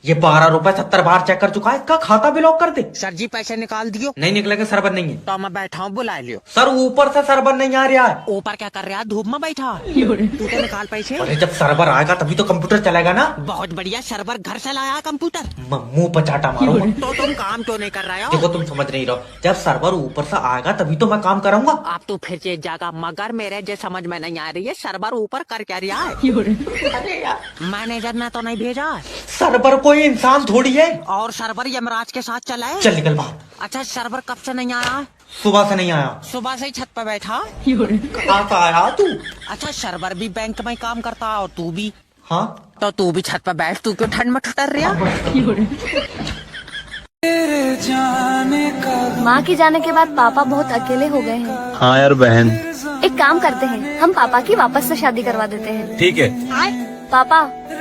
ये 12 रुपए 70 बार चेक कर चुका है, इसका खाता भी लॉक कर दे। सर जी पैसे निकाल दियो। नहीं निकलेगा, सर्वर नहीं है। तो मैं बैठा हूँ, बुला लियो। सर ऊपर से सर्वर नहीं आ रहा है। ऊपर क्या कर रहा है, धूप में बैठा। तू तो निकाल पैसे। अरे जब सर्वर आएगा तभी तो कंप्यूटर चलेगा ना। बहुत बढ़िया, सर्वर घर से लाया कंप्यूटर। मुंह पर चाटा मारो। तो तुम काम क्यों नहीं कर रहे हो? देखो तुम समझ नहीं रहो, जब सर्वर ऊपर से आएगा तभी तो मैं काम करूंगा। आप तो फिर चेक जागा, मगर मेरे जो समझ में नहीं आ रही है, सर्वर ऊपर कर क्या रहा है? अरे यार, मैनेजर ने तो नहीं भेजा। सर्वर कोई इंसान थोड़ी है। और सर्वर यमराज के साथ चला है। चल निकल बाहर। अच्छा, सर्वर कब से नहीं आया? सुबह से नहीं आया। सुबह से ही छत पे बैठा। कहाँ से आया तू? अच्छा, सर्वर भी बैंक में काम करता है और तू भी। हाँ तो तू भी छत पे बैठ, तू क्यों ठंड में ठुटर रहा? माँ के जाने के बाद पापा बहुत अकेले हो गए हैं। हाँ यार बहन। एक काम करते हैं, हम पापा की वापस से शादी करवा देते हैं। ठीक है। पापा,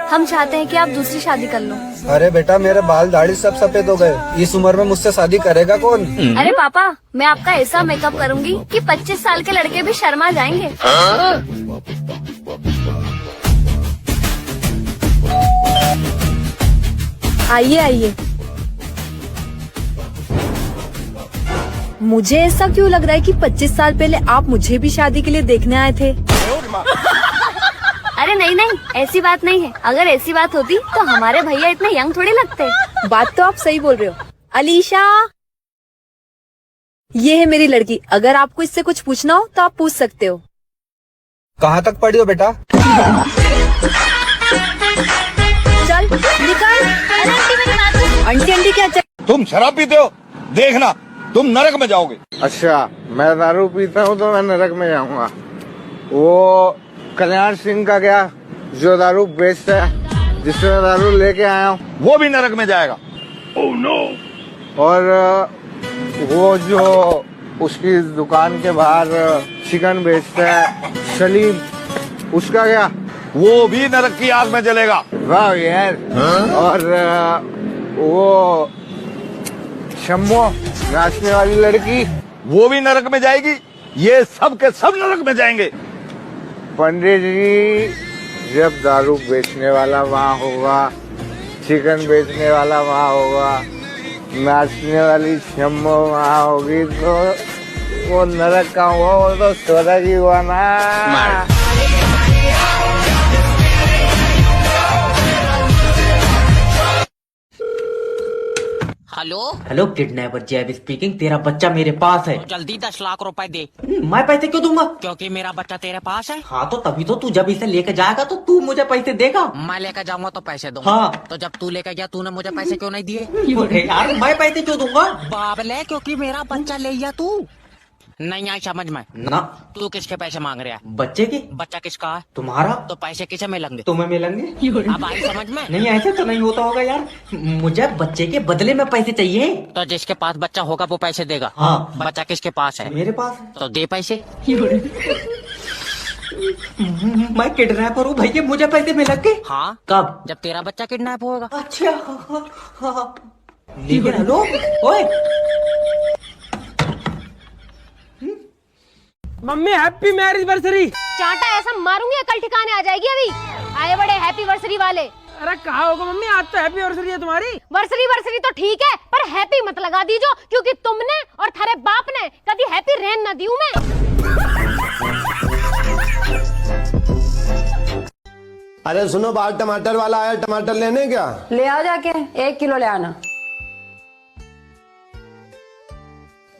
हम चाहते हैं कि आप दूसरी शादी कर लो। अरे बेटा, मेरे बाल दाढ़ी सब सफेद हो गए, इस उम्र में मुझसे शादी करेगा कौन? अरे पापा, मैं आपका ऐसा मेकअप करूंगी कि 25 साल के लड़के भी शर्मा जाएंगे। आइए आइए। मुझे ऐसा क्यों लग रहा है कि 25 साल पहले आप मुझे भी शादी के लिए देखने आए थे? अरे नहीं नहीं, ऐसी बात नहीं है। अगर ऐसी बात होती तो हमारे भैया इतने यंग थोड़ी लगते। बात तो आप सही बोल रहे हो। अलीशा, ये है मेरी लड़की। अगर आपको इससे कुछ पूछना हो तो आप पूछ सकते हो। कहाँ तक पढ़ी हो बेटा? चल निकल। आंटी आंटी क्या तुम शराब पीते हो? देखना तुम नरक में जाओगे। अच्छा, मैं दारू पीता हूँ तो मैं नरक में जाऊंगा। वो कल्याण सिंह का क्या, जो दारू बेचता है, जिससे मैं दारू लेके आया हूँ, वो भी नरक में जाएगा। Oh no. और वो जो उसकी दुकान के बाहर चिकन बेचता है, सलीम, उसका क्या? वो भी नरक की आग में जलेगा। वाह यार। और वो शम्मो, नाचने वाली लड़की, वो भी नरक में जाएगी। ये सब के सब नरक में जाएंगे। पंडित जी, जब दारू बेचने वाला वहाँ होगा, चिकन बेचने वाला वहाँ होगा, नाचने वाली शम्मो वहाँ होगी, तो वो नरक का हुआ, वो तो स्वर्ग ही हुआ ना। हेलो हेलो, किडनैपर जैब स्पीकिंग। तेरा बच्चा मेरे पास है। तो जल्दी 10 लाख रुपए दे। मैं पैसे क्यों दूंगा? क्योंकि मेरा बच्चा तेरे पास है। हाँ तो तभी तो तू जब इसे लेके जाएगा तो तू मुझे पैसे देगा। मैं लेकर जाऊंगा तो पैसे दूंगा। हाँ। तो जब तू लेकर गया, तूने मुझे पैसे क्यों नहीं दिए? अरे यार, मैं पैसे क्यों दूंगा? बाबले, क्योंकि मेरा बच्चा ले गया तू। नहीं आई समझ में ना। तू किसके पैसे मांग रहा है? बच्चे के। बच्चा किसका है? तुम्हारा। तो पैसे किसे मिलेंगे? तुम्हें मिलेंगे। अब आई समझ में? नहीं, ऐसे तो नहीं होता होगा यार। मुझे बच्चे के बदले में पैसे चाहिए। तो जिसके पास बच्चा होगा वो पैसे देगा। हाँ। बच्चा किसके पास है? मेरे पास। तो दे पैसे। मैं किडनैपर हूँ भैया, मुझे पैसे मिलेंगे। हाँ। कब? जब तेरा बच्चा किडनैप होगा। अच्छा। लेकिन हेलो, ओए मम्मी, हैप्पी मैरिज एनिवर्सरी। चांटा ऐसा मारूंगी कल ठिकाने आ जाएगी। अभी आए बड़े हैप्पी वर्सरी वाले। अरे कहा होगा मम्मी, आज तो हैप्पी एनिवर्सरी है तुम्हारी। वर्सरी तो ठीक है, पर हैप्पी मत लगा दीजो, क्योंकि तुमने और थारे बाप ने कभी हैप्पी रहन न दी मैं। अरे सुनो, बाहर टमाटर वाला आया, टमाटर लेने क्या? ले आओ जाके, 1 किलो ले आना।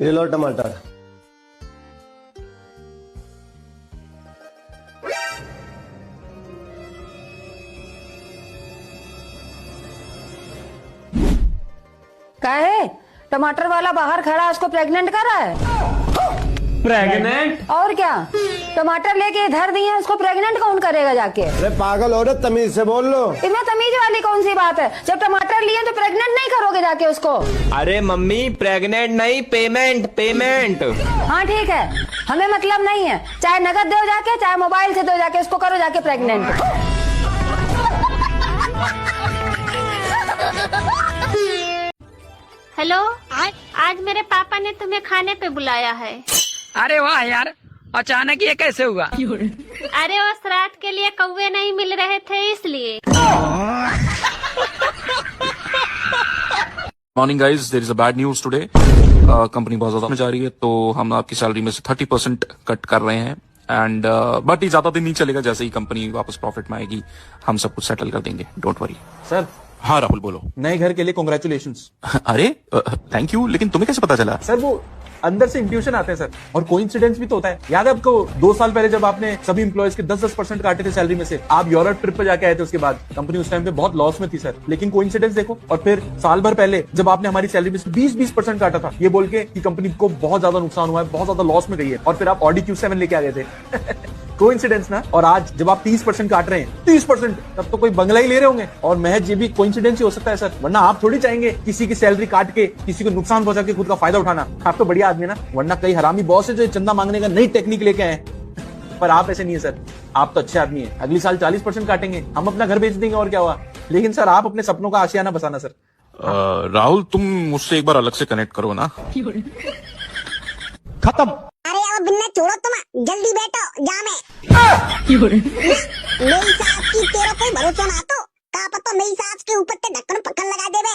ये लो टमाटर। क्या है? टमाटर वाला बाहर खड़ा, उसको प्रेग्नेंट कर रहा है। प्रेग्नेंट? और क्या, टमाटर लेके इधर दिए, उसको प्रेग्नेंट कौन करेगा जाके? अरे पागल औरत, तमीज से बोल लो। इसमें तमीज वाली कौन सी बात है? जब टमाटर लिए तो प्रेग्नेंट नहीं करोगे जाके उसको? अरे मम्मी, प्रेग्नेंट नहीं, पेमेंट। हाँ ठीक है, हमें मतलब नहीं है। चाहे नगद दो जाके, चाहे मोबाइल से दो जाके, उसको करो जाके प्रेग्नेंट। हेलो, आज मेरे पापा ने तुम्हें खाने पे बुलाया है। अरे वाह यार, अचानक ये कैसे हुआ? अरे वो श्राद्ध के लिए कौवे नहीं मिल रहे थे, इसलिए। Morning guys, there is a bad news today. Company बहुत ज्यादा में जा रही है, तो हम आपकी सैलरी में से 30% कट कर रहे हैं। एंड बट ये ज्यादा दिन नहीं चलेगा, जैसे ही कंपनी वापस प्रॉफिट में आएगी हम सब कुछ सेटल कर देंगे, डोंट वरी। सर। हाँ राहुल बोलो। नए घर के लिए कांग्रेचुलेशंस। अरे थैंक यू, लेकिन तुम्हें कैसे पता चला? सर वो अंदर से इंट्यूशन आते हैं सर, और कोइंसिडेंस भी तो होता है। याद है आपको 2 साल पहले जब आपने सभी एम्प्लॉयज के 10% काटे थे सैलरी में से, आप यूरोप ट्रिप पे जाके आए थे, उसके बाद कंपनी उस टाइम पे बहुत लॉस में थी सर। लेकिन कोइंसिडेंस देखो, और फिर साल भर पहले जब आपने हमारी सैलरी में से 20% काटा था, ये बोल के कि कंपनी को बहुत ज्यादा नुकसान हुआ है, बहुत ज्यादा लॉस में गई है, और फिर आप ऑडी Q7 लेके आ गए थे। कोइंसिडेंस ना। और आज जब आप 30% काट रहे हैं, 30%, तब तो कोई बंगला ही ले रहे होंगे। और महज ये भी कोइंसिडेंस ही हो सकता है सर, वरना आप थोड़ी चाहेंगे किसी की सैलरी काट के किसी को नुकसान पहुंचा के खुद का फायदा उठाना। आप तो बढ़िया आदमी ना, वरना कई हरामी बॉस है जो चंदा मांगने का नई टेक्निक लेके आए। पर आप ऐसे नहीं है सर, आप तो अच्छे आदमी है। अगली साल 40% काटेंगे, हम अपना घर बेच देंगे, और क्या हुआ। लेकिन सर आप अपने सपनों का आशियाना बसाना सर। राहुल तुम मुझसे एक बार अलग से कनेक्ट करो ना। खत्म। अरे अब बिन्ना छोड़ो तुम, जल्दी बैठो जा में। मेरी सास की तेरा कोई भरोसा ना तो का पता मेरी सास के ऊपर ते ढक्कन पक्कन लगा देवे।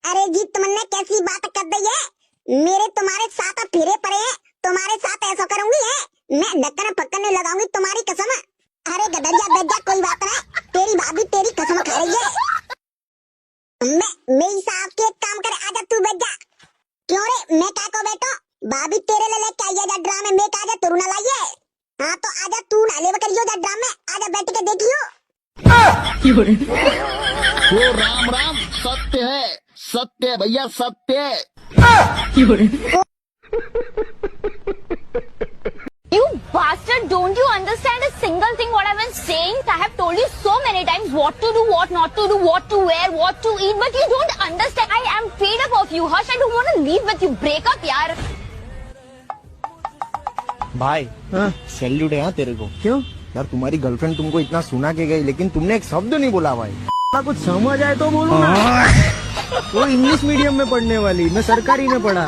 अरे जी तुमने कैसी बात कर दी है, मेरे तुम्हारे साथ फिरे पड़े हैं, तुम्हारे साथ ऐसा करूंगी है, मैं ढक्कन पक्कन नहीं लगाऊंगी तुम्हारी कसम। अरे गदरिया बैठ जा, कोई बात नहीं, तेरी भाभी तेरी कसम खा रही है। मैं मेरी सास के एक काम करे, आजा तू बैठ जा। क्यों रे, मैं क्या को बैठो, भाभी तेरे ले लेके आई जा ड्रामे में, आजा तू ना लाइए। हाँ तो आजा तू ना ले करियो जा ड्रामे, आजा बैठ के देखियो। वो राम राम, सत्य है, सत्य है भैया, सत्य है। You bastard, don't you understand a single thing what I've been saying? I have told you so many times what to do, what not to do, what to wear, what to eat, but you don't understand. I am fed up of you. Hush, I don't want to leave with you. Break up, yaar. भाई salute है तेरे को। क्यों यार, तुम्हारी girlfriend तुमको इतना सुना के गई, लेकिन तुमने एक शब्द नहीं बोला भाई। कुछ समझ आए तो बोलो ना। वो इंग्लिश मीडियम में पढ़ने वाली, मैं सरकारी में पढ़ा,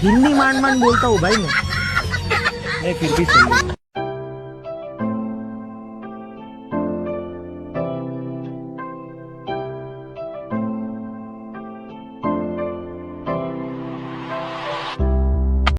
हिंदी मान बोलता हूँ भाई मैं फिर भी सही।